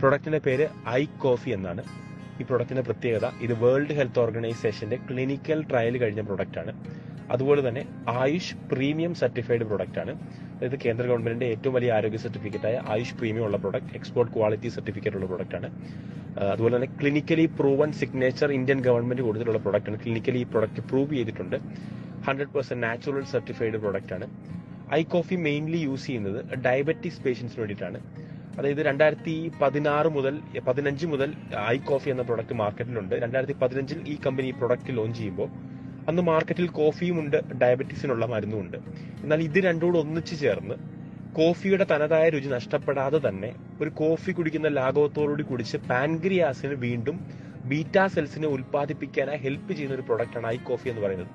പ്രൊഡക്റ്റിന്റെ പേര് I coffee എന്നാണ്. ഈ പ്രൊഡക്റ്റിന്റെ പ്രത്യേകത, ഇത് വേൾഡ് ഹെൽത്ത് ഓർഗനൈസേഷന്റെ ക്ലിനിക്കൽ ട്രയൽ കഴിഞ്ഞ പ്രൊഡക്റ്റ് ആണ്. അതുപോലെ തന്നെ ആയുഷ് പ്രീമിയം സർട്ടിഫൈഡ് പ്രൊഡക്റ്റ് ആണ്. അതായത് കേന്ദ്ര ഗവൺമെന്റിന്റെ ഏറ്റവും വലിയ ആരോഗ്യ സർട്ടിഫിക്കറ്റായ ആയുഷ് പ്രീമിയം ഉള്ള പ്രൊഡക്റ്റ്, എക്സ്പോർട്ട് ക്വാളിറ്റി സർട്ടിഫിക്കറ്റ് ഉള്ള പ്രൊഡക്റ്റ് ആണ്. അതുപോലെ തന്നെ clinically proven signature Indian government കൊടുത്തിട്ടുള്ള പ്രൊഡക്റ്റ് ആണ്. ക്ലിനിക്കലി ഈ പ്രൊഡക്റ്റ് പ്രൂവ് ചെയ്തിട്ടുണ്ട്. 100% നാച്ചുറൽ സർട്ടിഫൈഡ് പ്രൊഡക്റ്റ് ആണ്. ഐ കോഫി മെയിൻലി യൂസ് ചെയ്യുന്നത് ഡയബറ്റിക്സ് പേഷ്യൻസിന് വേണ്ടിയിട്ടാണ്. അതായത് 2015 മുതൽ ഐ കോഫി എന്ന പ്രൊഡക്റ്റ് മാർക്കറ്റിലുണ്ട്. 2015 ഈ കമ്പനി ഈ പ്രൊഡക്റ്റ് ലോഞ്ച് ചെയ്യുമ്പോൾ അന്ന് മാർക്കറ്റിൽ കോഫിയും ഉണ്ട്, ഡയബറ്റിക്സിനുള്ള മരുന്നും ഉണ്ട്. എന്നാൽ ഇത് രണ്ടുകൂടെ ഒന്നിച്ചു ചേർന്ന് കോഫിയുടെ തനതായ രുചി നഷ്ടപ്പെടാതെ തന്നെ ഒരു കോഫി കുടിക്കുന്ന ലാഘവത്തോടുകൂടി കുടിച്ച് പാൻക്രിയാസിന് വീണ്ടും ബീറ്റാ സെൽസിനെ ഉൽപ്പാദിപ്പിക്കാനായി ഹെൽപ്പ് ചെയ്യുന്ന ഒരു പ്രൊഡക്റ്റാണ് ഐ കോഫി എന്ന് പറയുന്നത്.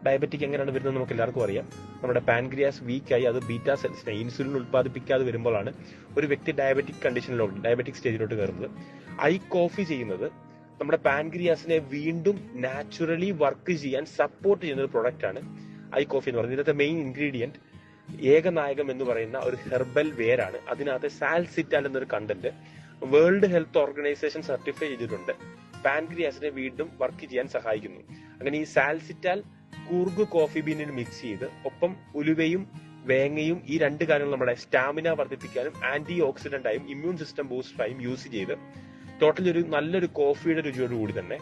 ഡയബറ്റിക് എങ്ങനെയാണ് വരുന്നത് നമുക്ക് എല്ലാവർക്കും അറിയാം. നമ്മുടെ പാൻക്രിയാസ് വീക്കായി അത് ബീറ്റാ സെൽസിനെ, ഇൻസുലിൻ ഉൽപ്പാദിപ്പിക്കാതെ വരുമ്പോഴാണ് ഒരു വ്യക്തി ഡയബറ്റിക് സ്റ്റേജിലോട്ട് കയറുന്നത്. ഐ കോഫി ചെയ്യുന്നത് നമ്മുടെ പാൻക്രിയാസിനെ വീണ്ടും നാച്ചുറലി വർക്ക് ചെയ്യാൻ സപ്പോർട്ട് ചെയ്യുന്ന ഒരു പ്രൊഡക്റ്റ് ആണ് ഐ കോഫി എന്ന് പറയുന്നത്. ഇതിനകത്തെ മെയിൻ ഇൻഗ്രീഡിയന്റ് ഏകനായകം എന്ന് പറയുന്ന ഒരു ഹെർബൽ വേരാണ്. അതിനകത്ത് സാൽസിറ്റാൽ എന്നൊരു content world health organisation certify ചെയ്തിട്ടുണ്ട്. പാൻക്രിയാസിനെ വീണ്ടും വർക്ക് ചെയ്യാൻ സഹായിക്കുന്നു. അങ്ങനെ ഈ സാൽസിറ്റാൽ കൂർഗ് കോഫി ബീനിൽ മിക്സ് ചെയ്ത് ഒപ്പം ഉലുവയും വേങ്ങയും ഈ രണ്ട് കാര്യങ്ങൾ നമ്മുടെ സ്റ്റാമിന വർദ്ധിപ്പിക്കാനും ആന്റി ഓക്സിഡന്റ് ആയും ഇമ്മ്യൂൺ സിസ്റ്റം ബൂസ്റ്ററായും യൂസ് ചെയ്ത് ടോട്ടലി ഒരു നല്ലൊരു കോഫിയുടെ രുചിയോടുകൂടി തന്നെ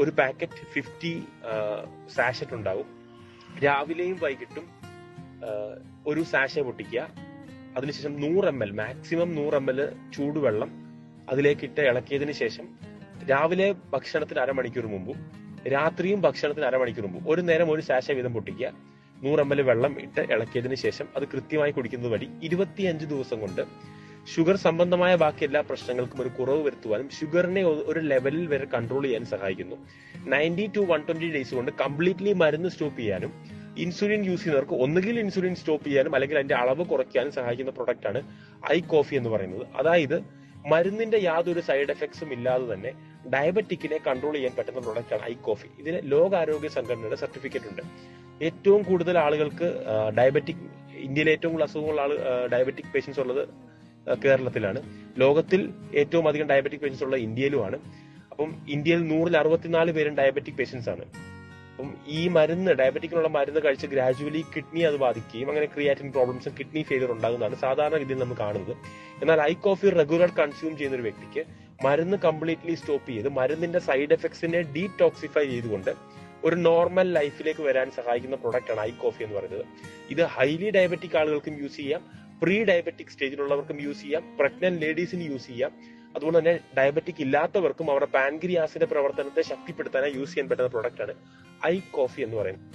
ഒരു പാക്കറ്റ് 50 സാഷറ്റ് ഉണ്ടാവും. രാവിലെയും വൈകിട്ടും ഒരു സാഷ പൊട്ടിക്കുക. അതിനുശേഷം 100 ml, മാക്സിമം 100 ml ചൂടുവെള്ളം അതിലേക്കിട്ട് ഇളക്കിയതിനു ശേഷം രാവിലെ ഭക്ഷണത്തിന് അരമണിക്കൂർ മുമ്പും രാത്രിയും ഭക്ഷണത്തിന് അരമണിക്കൂർ മുമ്പും ഒരു നേരം ഒരു സാഷ വീതം പൊട്ടിക്കുക. 100 ml വെള്ളം ഇട്ട് ഇളക്കിയതിനു ശേഷം അത് കൃത്യമായി കുടിക്കുന്നത് വഴി 25 ദിവസം കൊണ്ട് ഷുഗർ സംബന്ധമായ ബാക്കി എല്ലാ പ്രശ്നങ്ങൾക്കും ഒരു കുറവ് വരുത്തുവാനും ഷുഗറിനെ ഒരു ലെവലിൽ വരെ കൺട്രോൾ ചെയ്യാൻ സഹായിക്കുന്നു. 90 to 120 ഡേയ്സ് കൊണ്ട് കംപ്ലീറ്റ്ലി മരുന്ന് സ്റ്റോപ്പ് ചെയ്യാനും ഇൻസുലിൻ യൂസ് ചെയ്യുന്നവർക്ക് ഒന്നുകിൽ ഇൻസുലിൻ സ്റ്റോപ്പ് ചെയ്യാനും അല്ലെങ്കിൽ അതിന്റെ അളവ് കുറയ്ക്കാനും സഹായിക്കുന്ന പ്രൊഡക്റ്റ് ആണ് ഐ കോഫി എന്ന് പറയുന്നത്. അതായത് മരുന്നിന്റെ യാതൊരു സൈഡ് എഫക്ട്സും ഇല്ലാതെ തന്നെ ഡയബറ്റിക്കിനെ കൺട്രോൾ ചെയ്യാൻ പറ്റുന്ന പ്രൊഡക്റ്റ് ആണ് ഐ കോഫി. ഇതിന് ലോകാരോഗ്യ സംഘടനയുടെ സർട്ടിഫിക്കറ്റ് ഉണ്ട്. ഏറ്റവും കൂടുതൽ ആളുകൾക്ക് ഇന്ത്യയിലെ ഏറ്റവും കൂടുതൽ അസുഖമുള്ള ഡയബറ്റിക് പേഷ്യൻസ് ഉള്ളത് കേരളത്തിലാണ്. ലോകത്തിൽ ഏറ്റവും അധികം ഡയബറ്റിക് പേഷ്യൻസ് ഉള്ളത് ഇന്ത്യയിലുമാണ്. അപ്പം ഇന്ത്യയിൽ 164 പേരും ഡയബറ്റിക് പേഷ്യൻസ് ആണ്. അപ്പം ഈ ഡയബറ്റിക്കിനുള്ള മരുന്ന് കഴിച്ച് ഗ്രാജുവലി കിഡ്നി അത് ബാധിക്കുകയും അങ്ങനെ ക്രിയാറ്റിൻ പ്രോബ്ലംസും കിഡ്നി ഫെയിലിയർ ഉണ്ടാകുന്നതാണ് സാധാരണ രീതിയിൽ നമ്മൾ കാണുന്നത്. എന്നാൽ ഐ കോഫി റെഗുലർ കൺസ്യൂം ചെയ്യുന്ന ഒരു വ്യക്തിക്ക് മരുന്ന് കംപ്ലീറ്റ്ലി സ്റ്റോപ്പ് ചെയ്ത് മരുന്നിന്റെ സൈഡ് എഫക്ട്സിനെ ഡീടോക്സിഫൈ ചെയ്തുകൊണ്ട് ഒരു നോർമൽ ലൈഫിലേക്ക് വരാൻ സഹായിക്കുന്ന പ്രൊഡക്റ്റ് ആണ് ഐ കോഫി എന്ന് പറയുന്നത്. ഇത് ഹൈലി ഡയബറ്റിക് ആളുകൾക്കും യൂസ് ചെയ്യാം, പ്രീ ഡയബറ്റിക് സ്റ്റേജിലുള്ളവർക്കും യൂസ് ചെയ്യാം, പ്രഗ്നന്റ് ലേഡീസിന് യൂസ് ചെയ്യാം. അതുപോലെ തന്നെ ഡയബറ്റിക് ഇല്ലാത്തവർക്കും അവരുടെ പാൻക്രിയാസിന്റെ പ്രവർത്തനത്തെ ശക്തിപ്പെടുത്താനായി യൂസ് ചെയ്യാൻ പറ്റുന്ന പ്രൊഡക്റ്റ് ആണ് ഐ കോഫി എന്ന് പറയുന്നത്.